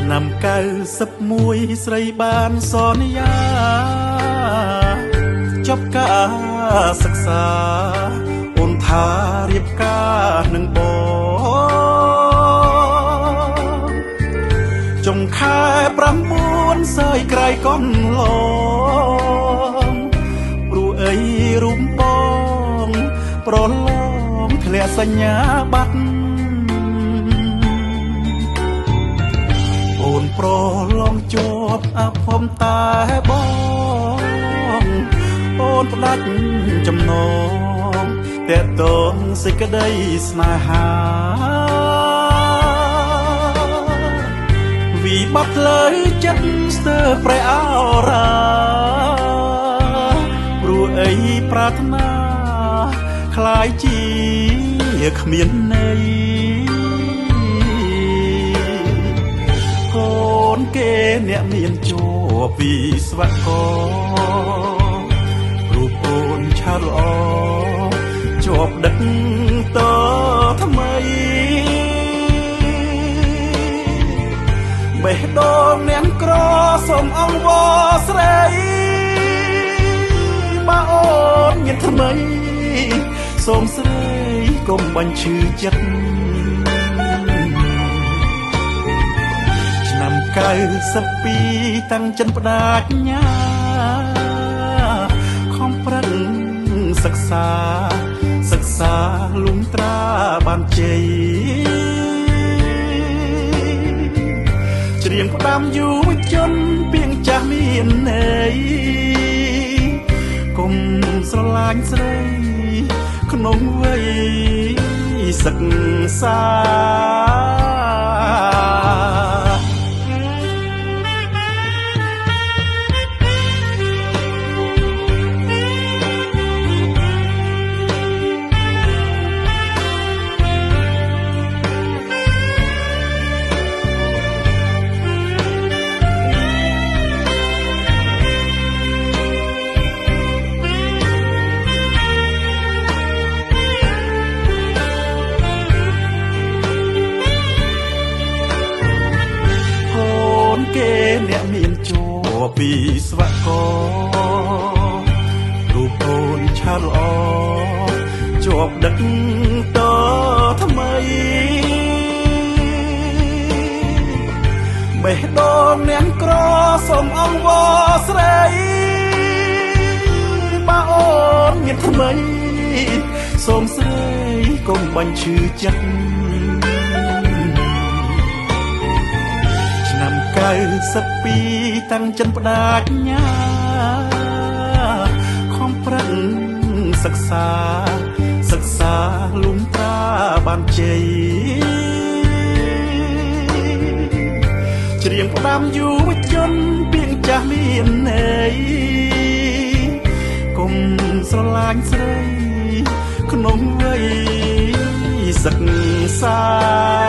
ឆ្នាំ91ស្រីបានសន្យាចប់ការសិក្សាអូនថារៀបការនឹងបងចុងខែ9សើយក្រៃកនឡងព្រោះអីរូបបងប្រឡងធ្លាក់សញ្ញាបត្រអូនប្រឡងជាប់អភ័ព្វតែបងអូនផ្ដាច់ចំណងតែតងសេចក្តីស្នេហាវិបត្តិលើចិត្តស្ទើរប្រែអរាព្រោះអីប្រាថ្នាคล้ายជាគ្មានន័យកូនគេអ្នកមានជួបពីស្វករូបអូនឆើល្អជាប់ដឹកតថ្មីបេះដូងអ្នកក្រសូមអង្វរស្រីបើអូនញាតថ្មីសូមស្រីកុំបាញ់ឈឺចិត្តឆ្នាំ92តាំងចិនផ្ដាច់ញាខំប្រឹងសិក្សាលំត្រាបានជ័យច្រៀងផ្ដាំយុវជនពីងចាស់មានន័យកុំស្រឡាញ់ស្រីក្នុងវ័យសិក្សាអ្នកមានជួបពីស្វករូបអូនឆើល្អជាប់ដឹកតថ្មីបេះដូងអ្នកក្រសូមអង្វរស្រីបើអូនញាតថ្មីសូមស្រីកុំបាញ់ឈឺចិត្តឆ្នាំ92តាំងចិនផ្ដាច់ញាខំប្រឹងសិក្សាលំត្រាបានជ័យច្រៀងផ្ដាំយុវជនពីងចាស់មានន័យកុំស្រឡាញ់ស្រីក្នុងវ័យសិក្សា